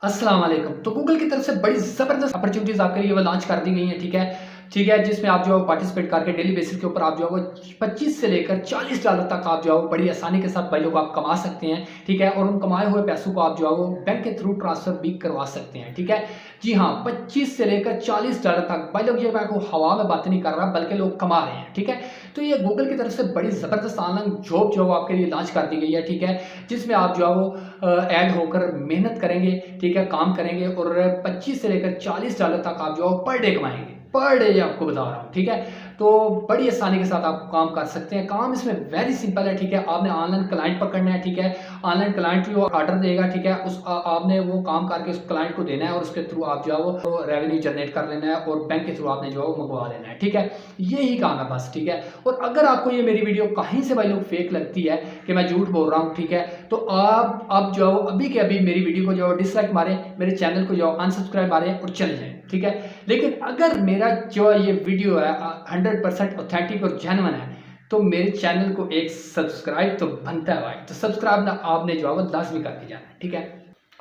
अस्सलाम वालेकुम। तो गूगल की तरफ से बड़ी ज़बरदस्त अपॉर्चुनिटीज़ आपके लिए वो लॉन्च कर दी गई हैं, ठीक है? ठीक है, जिसमें आप जो है पार्टिसिपेट करके डेली बेसिस के ऊपर आप जो है वो 25 से लेकर $40 तक आप जो है वो बड़ी आसानी के साथ भाई लोग आप कमा सकते हैं, ठीक है? और उन कमाए हुए पैसों को आप जो है वो बैंक के थ्रू ट्रांसफ़र भी करवा सकते हैं, ठीक है? जी हाँ, 25 से लेकर $40 तक भाई लोग, ये मैं आपको हवा में बात नहीं कर रहा बल्कि लोग कमा रहे हैं, ठीक है? तो ये गूगल की तरफ से बड़ी ज़बरदस्त ऑनलाइन जॉब जो है वो आपके लिए लॉन्च कर दी गई है, ठीक है? जिसमें आप जो है वो ऐड होकर मेहनत करेंगे, ठीक है, काम करेंगे और 25 से लेकर $40 तक आप जो पर डे कमाएँगे। पर डे आपको बता रहा हूँ, ठीक है? तो बड़ी आसानी के साथ आप काम कर सकते हैं। काम इसमें वेरी सिंपल है, ठीक है? आपने ऑनलाइन क्लाइंट पकड़ना है, ठीक है? ऑनलाइन क्लाइंट भी वो ऑर्डर देगा, ठीक है? आपने वो काम करके उस क्लाइंट को देना है और उसके थ्रू आप जो है वो रेवेन्यू जनरेट कर लेना है और बैंक के थ्रू आपने जो है वो मंगवा लेना है, ठीक है? यही काम है बस, ठीक है? और अगर आपको ये मेरी वीडियो कहीं से भाई लोग फेक लगती है कि मैं झूठ बोल रहा हूँ, ठीक है? तो आप अब जो है अभी के अभी मेरी वीडियो को जो है डिसलाइक मारें, मेरे चैनल को जो है अनसब्सक्राइब मारें और चले जाएँ, ठीक है? लेकिन अगर मेरा जो ये वीडियो है 100% ऑथेंटिक और जेन्युइन है, तो मेरे चैनल को एक सब्सक्राइब तो बनता है भाई। तो सब्सक्राइब ना आपने जो है वो लाज़मी करके जाना है, ठीक है?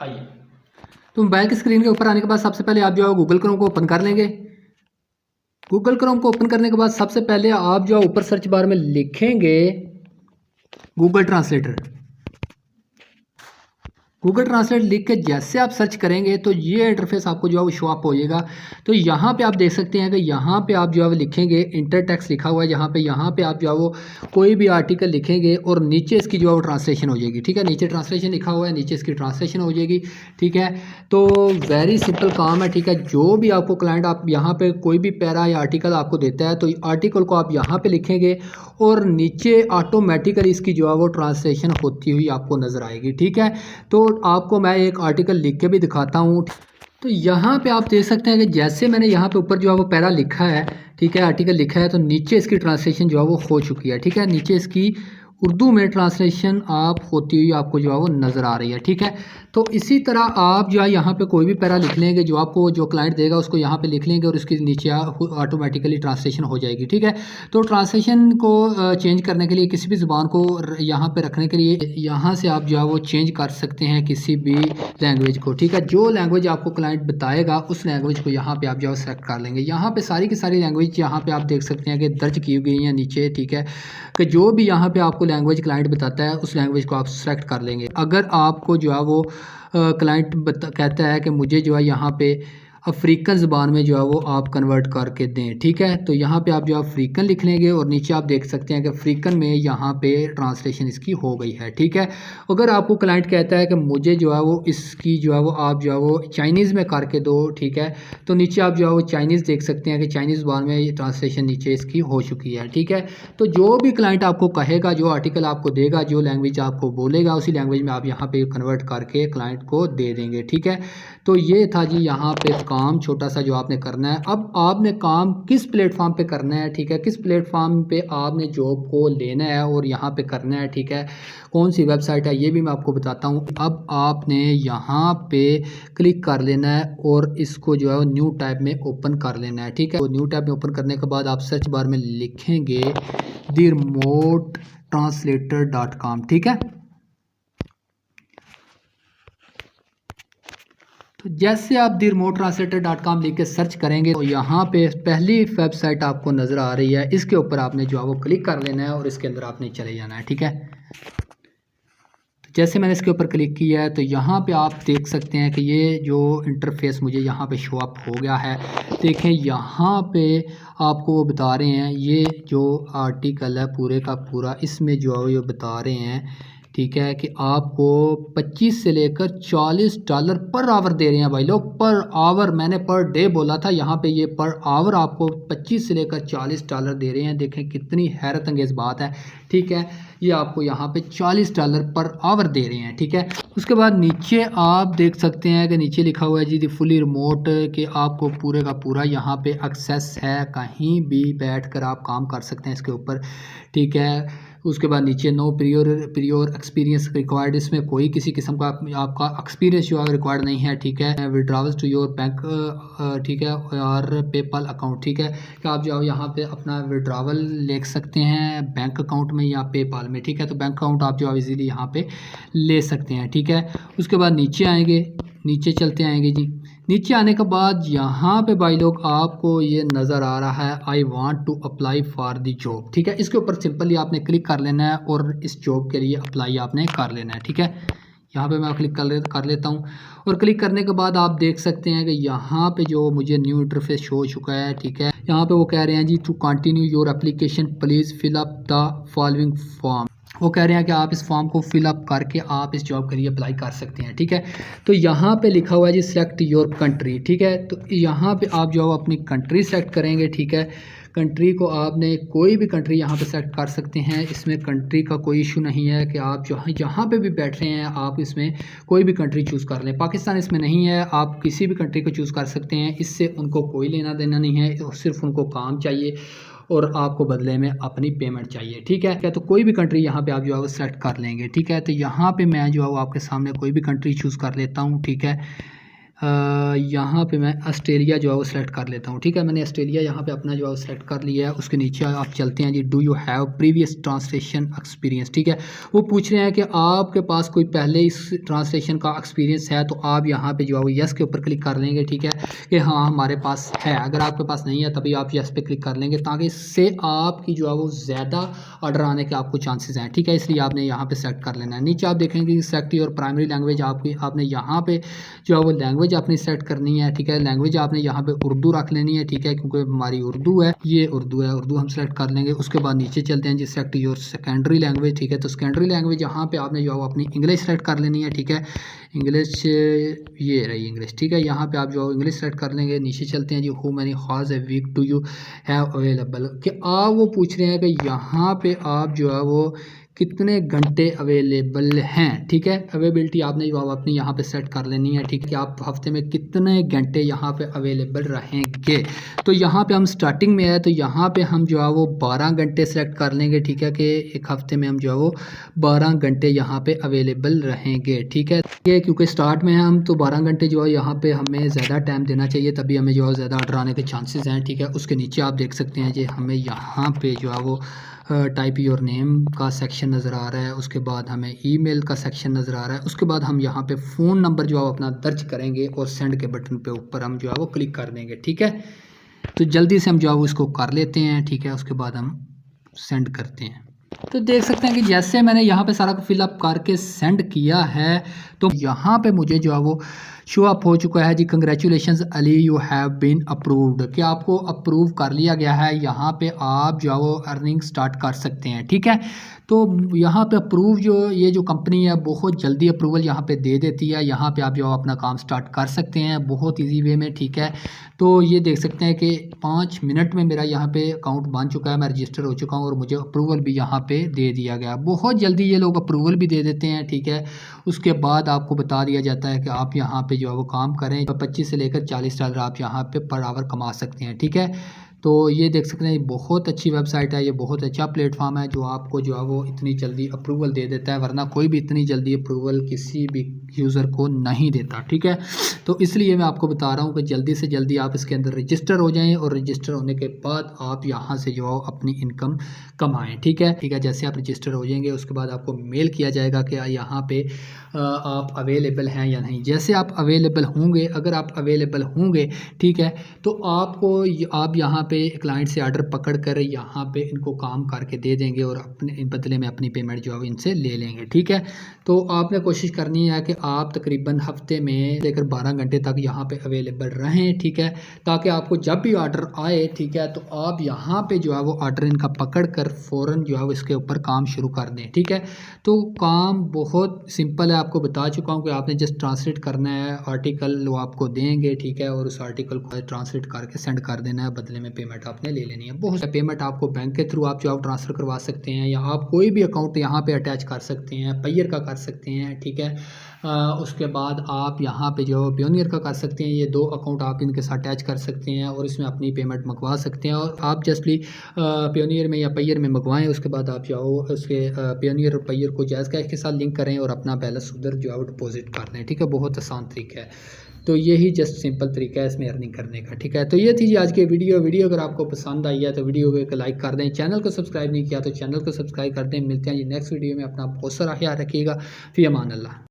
आइए। तो मोबाइल की स्क्रीन के ऊपर आने के बाद सबसे पहले आप जो है गूगल क्रोम को ओपन कर लेंगे। गूगल क्रोम को ओपन करने के बाद सबसे पहले आप जो है ऊपर सर्च बार में लिखेंगे गूगल ट्रांसलेटर। गूगल ट्रांसलेट लिख के जैसे आप सर्च करेंगे तो ये इंटरफेस आपको जो है वो शो अप हो जाएगा। तो यहाँ पे आप देख सकते हैं कि यहाँ पे आप जो है वो लिखेंगे इंटर टेक्स्ट लिखा हुआ है, यहाँ पे आप जो है वो कोई भी आर्टिकल लिखेंगे और नीचे इसकी जो है वो ट्रांसलेशन हो जाएगी, ठीक है? नीचे ट्रांसलेशन लिखा हुआ है, नीचे इसकी ट्रांसलेशन हो जाएगी, ठीक है? तो वेरी सिंपल काम है, ठीक है? जो भी आपको क्लाइंट आप यहाँ पे कोई भी पैरा या आर्टिकल आपको देता है तो आर्टिकल को आप यहाँ पे लिखेंगे और नीचे ऑटोमेटिकली इसकी जो है वो ट्रांसलेशन होती हुई आपको नज़र आएगी, ठीक है? तो आपको मैं एक आर्टिकल लिख के भी दिखाता हूँ। तो यहाँ पे आप देख सकते हैं कि जैसे मैंने यहाँ पे ऊपर जो है वो पैरा लिखा है, ठीक है, आर्टिकल लिखा है, तो नीचे इसकी ट्रांसलेशन जो है वो हो चुकी है, ठीक है? नीचे इसकी उर्दू में ट्रांसलेशन आप होती हुई आपको जो है वो नज़र आ रही है, ठीक है? तो इसी तरह आप जो है यहाँ पे कोई भी पैरा लिख लेंगे, जो आपको जो क्लाइंट देगा उसको यहाँ पे लिख लेंगे और उसके नीचे ऑटोमेटिकली ट्रांसलेशन हो जाएगी, ठीक है? तो ट्रांसलेशन को चेंज करने के लिए, किसी भी ज़ुबान को यहाँ पे रखने के लिए, यहाँ से आप जो है वो चेंज कर सकते हैं किसी भी लैंग्वेज को, ठीक है? जो लैंग्वेज आपको क्लाइंट बताएगा उस लैंग्वेज को यहाँ पे आप जो है सेलेक्ट कर लेंगे। यहाँ पे सारी की सारी लैंग्वेज यहाँ पे आप देख सकते हैं कि दर्ज की गई हैं नीचे, ठीक है? कि जो भी यहाँ पे आपको लैंग्वेज क्लाइंट बताता है उस लैंग्वेज को आप सेलेक्ट कर लेंगे। अगर आपको जो है वो क्लाइंट कहता है कि मुझे जो है यहाँ पे अफ्रीकन ज़बान में जो है वो आप कन्वर्ट करके दें, ठीक है? तो यहाँ पे आप जो है अफ्रीकन लिख लेंगे और नीचे आप देख सकते हैं कि अफ्रीकन में यहाँ पे ट्रांसलेशन इसकी हो गई है, ठीक है? अगर आपको क्लाइंट कहता है कि मुझे जो है वो इसकी जो है वो आप जो है वो चाइनीज़ में करके दो, ठीक है? तो नीचे आप जो है वो चाइनीज़ देख सकते हैं कि चाइनीज़ ज़बान में ये ट्रांसलेशन नीचे इसकी हो चुकी है, ठीक है? तो जो भी क्लाइंट आपको कहेगा, जो आर्टिकल आपको देगा, जो लैंग्वेज आपको बोलेगा, उसी लैंग्वेज में आप यहाँ पे कन्वर्ट करके क्लाइंट को दे देंगे, ठीक है? तो ये था जी यहाँ पे काम छोटा सा जो आपने करना है। अब आपने काम किस प्लेटफॉर्म पे करना है, ठीक है? किस प्लेटफॉर्म पे आपने जॉब को लेना है और यहाँ पे करना है, ठीक है? कौन सी वेबसाइट है ये भी मैं आपको बताता हूँ। अब आपने यहाँ पे क्लिक कर लेना है और इसको जो है न्यू टैब में ओपन कर लेना है, ठीक है? तो न्यू टैब में ओपन करने के बाद आप सर्च बार में लिखेंगे द रिमोट ट्रांसलेटर.com, ठीक है? तो जैसे आप द रिमोट ट्रांसलेटर.com लिख के सर्च करेंगे तो यहाँ पे पहली वेबसाइट आपको नज़र आ रही है, इसके ऊपर आपने जो है वो क्लिक कर लेना है और इसके अंदर आपने चले जाना है, ठीक है? तो जैसे मैंने इसके ऊपर क्लिक किया है तो यहाँ पे आप देख सकते हैं कि ये जो इंटरफेस मुझे यहाँ पे शो अप हो गया है। देखें यहाँ पे आपको वो बता रहे हैं, ये जो आर्टिकल है पूरे का पूरा, इसमें जो है ये बता रहे हैं, ठीक है, कि आपको 25 से लेकर $40 पर आवर दे रहे हैं भाई लोग, पर आवर। मैंने पर डे बोला था, यहाँ पे ये पर आवर आपको 25 से लेकर $40 दे रहे हैं। देखें कितनी हैरत अंगेज़ बात है, ठीक है? ये आपको यहाँ पे $40 पर आवर दे रहे हैं, ठीक है? उसके बाद नीचे आप देख सकते हैं कि नीचे लिखा हुआ है जी दी फुली रिमोट, कि आपको पूरे का पूरा यहाँ पे एक्सेस है, कहीं भी बैठकर आप काम कर सकते हैं इसके ऊपर, ठीक है? उसके बाद नीचे नो प्रियोर एक्सपीरियंस रिक्वायर्ड, इसमें कोई किसी किस्म का आपका एक्सपीरियंस जो है रिक्वायर्ड नहीं है, ठीक है? विड्रॉवल्स टू योर बैंक, ठीक है, और पेपल अकाउंट, ठीक है, कि आप जो यहाँ पे अपना विड्रॉवल ले सकते हैं बैंक अकाउंट में या पेपाल में, ठीक है? तो बैंक अकाउंट आप जो इजीली यहाँ पे ले सकते हैं, ठीक है? उसके बाद नीचे आएंगे, नीचे चलते आएंगे जी। नीचे आने के बाद यहाँ पे भाई लोग आपको ये नज़र आ रहा है I want to apply for the job, ठीक है। इसके ऊपर सिंपली आपने क्लिक कर लेना है और इस जॉब के लिए अप्लाई आपने कर लेना है, ठीक है। यहाँ पे मैं क्लिक कर लेता हूँ और क्लिक करने के बाद आप देख सकते हैं कि यहाँ पे जो मुझे न्यू इंटरफेस शो हो चुका है, ठीक है। यहाँ पे वो कह रहे हैं जी to continue your application please fill up the following form. वो कह रहे हैं कि आप इस फॉर्म को फिलअप करके आप इस जॉब के लिए अप्लाई कर सकते हैं, ठीक है। तो यहाँ पे लिखा हुआ है जी सिलेक्ट योर कंट्री, ठीक है। तो यहाँ पे आप जो अपनी कंट्री सेलेक्ट करेंगे, ठीक है। कंट्री को आपने कोई भी कंट्री यहाँ पे सेलेक्ट कर सकते हैं, इसमें कंट्री का कोई इशू नहीं है कि आप जहाँ पे भी बैठ रहे हैं आप इसमें कोई भी कंट्री चूज़ कर लें। पाकिस्तान इसमें नहीं है, आप किसी भी कंट्री को चूज़ कर सकते हैं, इससे उनको कोई लेना देना नहीं है, सिर्फ उनको काम चाहिए और आपको बदले में अपनी पेमेंट चाहिए, ठीक है। तो कोई भी कंट्री यहाँ पे आप जो है वो सेलेक्ट कर लेंगे, ठीक है। तो यहाँ पे मैं जो है वो आपके सामने कोई भी कंट्री चूज़ कर लेता हूँ, ठीक है। यहाँ पे मैं ऑस्ट्रेलिया जो है वो सिलेक्ट कर लेता हूँ, ठीक है। मैंने ऑस्ट्रेलिया यहाँ पे अपना जो है सिलेक्ट कर लिया है। उसके नीचे आप चलते हैं जी do you have previous translation experience, ठीक है। वो पूछ रहे हैं कि आपके पास कोई पहले इस ट्रांसलेशन का एक्सपीरियंस है, तो आप यहाँ पे जो है वो यस के ऊपर क्लिक कर लेंगे, ठीक है, कि हाँ हमारे पास है। अगर आपके पास नहीं है तभी आप यस पे क्लिक कर लेंगे, ताकि इससे आपकी जो है वो ज़्यादा ऑर्डर आने के आपको चांसेस हैं, ठीक है। इसलिए आपने यहाँ पे सेलेक्ट कर लेना है। नीचे आप देखेंगे सेलेक्ट योर प्राइमरी लैंग्वेज, आपने यहाँ पे जो है वो लैंग्वेज अपनी सेट करनी है, ठीक है। लैंग्वेज आपने यहाँ पे उर्दू रख लेनी है, ठीक है, क्योंकि हमारी उर्दू है, ये उर्दू है, उर्दू हम सेलेक्ट कर लेंगे। उसके बाद नीचे चलते हैं जी सेलेक्ट योर सेकेंडरी लैंग्वेज, ठीक है। तो सेकेंडरी लैंग्वेज यहाँ पे आपने जो है अपनी इंग्लिश सेलेक्ट कर लेनी है, ठीक है। इंग्लिश ये रही इंग्लिश, ठीक है। यहाँ पे आप जो है इंग्लिश सेलेक्ट कर लेंगे। नीचे चलते हैं जी how many hours a week do you have available, कि आप वो पूछ रहे हैं कि यहाँ पे आप जो है वो कितने घंटे अवेलेबल हैं, ठीक है। अवेलेबिलिटी आपने जो अपनी यहाँ पे सेट कर लेनी है, ठीक है, कि आप हफ्ते में कितने घंटे यहाँ पे अवेलेबल रहेंगे। तो यहाँ पे हम स्टार्टिंग में है, तो यहाँ पे हम जो है वो 12 घंटे सेलेक्ट कर लेंगे, ठीक है, कि एक हफ्ते में हम जो है वो 12 घंटे यहाँ पे अवेलेबल रहेंगे, ठीक है। ये क्योंकि स्टार्ट में हम तो 12 घंटे जो है यहाँ पे हमें ज़्यादा टाइम देना चाहिए, तभी हमें जो है ज़्यादा ऑर्डर आने के चांसेस हैं, ठीक है। उसके नीचे आप देख सकते हैं जी हमें यहाँ पे जो है वो टाइप योर नेम का सेक्शन नज़र आ रहा है। उसके बाद हमें ईमेल का सेक्शन नज़र आ रहा है। उसके बाद हम यहाँ पे फ़ोन नंबर जो है अपना दर्ज करेंगे और सेंड के बटन पे ऊपर हम जो है वो क्लिक कर देंगे, ठीक है। तो जल्दी से हम जो है वो इसको कर लेते हैं, ठीक है। उसके बाद हम सेंड करते हैं। तो देख सकते हैं कि जैसे मैंने यहाँ पे सारा फिलअप करके सेंड किया है, तो यहाँ पे मुझे जो है वो शो अप हो चुका है जी congratulations Ali you have been approved, कि आपको अप्रूव कर लिया गया है। यहाँ पे आप जो है वो अर्निंग स्टार्ट कर सकते हैं, ठीक है। तो यहाँ पे अप्रूव जो ये जो कंपनी है बहुत जल्दी अप्रूवल यहाँ पे दे देती है। यहाँ पे आप जो अपना काम स्टार्ट कर सकते हैं बहुत इजी वे में, ठीक है। तो ये देख सकते हैं कि 5 मिनट में मेरा यहाँ पे अकाउंट बन चुका है, मैं रजिस्टर हो चुका हूँ और मुझे अप्रूवल भी यहाँ पे दे दिया गया। बहुत जल्दी ये लोग अप्रूवल भी दे देते हैं, ठीक है। उसके बाद आपको बता दिया जाता है कि आप यहाँ पे जो है वो काम करें, तो 25 से लेकर 40 डॉलर आप यहाँ पे पर आवर कमा सकते हैं, ठीक है। तो ये देख सकते हैं बहुत अच्छी वेबसाइट है, ये बहुत अच्छा प्लेटफॉर्म है जो आपको जो है वो इतनी जल्दी अप्रूवल दे देता है, वरना कोई भी इतनी जल्दी अप्रूवल किसी भी यूज़र को नहीं देता, ठीक है। तो इसलिए मैं आपको बता रहा हूँ कि जल्दी से जल्दी आप इसके अंदर रजिस्टर हो जाएं और रजिस्टर होने के बाद आप यहाँ से जो अपनी इनकम कमाएं, ठीक है, ठीक है। जैसे आप रजिस्टर हो जाएंगे उसके बाद आपको मेल किया जाएगा कि यहाँ पे आप अवेलेबल हैं या नहीं। जैसे आप अवेलेबल होंगे, अगर आप अवेलेबल होंगे, ठीक है, तो आपको आप यहाँ पे क्लाइंट से ऑर्डर पकड़ कर यहाँ पे इनको काम करके दे देंगे और अपने बदले में अपनी पेमेंट जो है इनसे ले लेंगे, ठीक है। तो आपने कोशिश करनी है कि आप तकरीबन हफ्ते में लेकर 12 घंटे तक यहाँ पे अवेलेबल रहें, ठीक है, ताकि आपको जब भी ऑर्डर आए, ठीक है, तो आप यहाँ पे जो है वो ऑर्डर इनका पकड़ कर फ़ौरन जो है इसके ऊपर काम शुरू कर दें, ठीक है। तो काम बहुत सिंपल है, आपको बता चुका हूँ कि आपने जस्ट ट्रांसलेट करना है, आर्टिकल वो आपको देंगे, ठीक है, और उस आर्टिकल को ट्रांसलेट करके सेंड कर देना है, बदले में पेमेंट आपने ले लेनी है। बहुत पेमेंट आपको बैंक के थ्रू आप जो आप ट्रांसफ़र करवा सकते हैं या आप कोई भी अकाउंट यहाँ पे अटैच कर सकते हैं, पेयर का कर सकते हैं, ठीक है। उसके बाद आप यहाँ पे जो पियोनियर का कर सकते हैं, ये 2 अकाउंट आप इनके साथ अटैच कर सकते हैं और इसमें अपनी पेमेंट मंगवा सकते हैं। और आप जस्टली पियोनियर में या पेयर में मंगवाएं, उसके बाद आप जाओ उसके पियोनियर और पेयर को जायज़ कैश के साथ लिंक करें और अपना बैलेंस उधर जो है वो डिपॉजिट कर दें, ठीक है। बहुत आसान तरीका है, तो यही जस्ट सिंपल तरीका है इसमें अर्निंग करने का, ठीक है। तो ये थी जी आज की वीडियो अगर आपको पसंद आई है तो वीडियो को एक लाइक कर दें, चैनल को सब्सक्राइब नहीं किया तो चैनल को सब्सक्राइब कर दें। मिलते हैं जी नेक्स्ट वीडियो में, अपना बहुत सारा ख्याल रखिएगा। फ़ी अमान अल्लाह।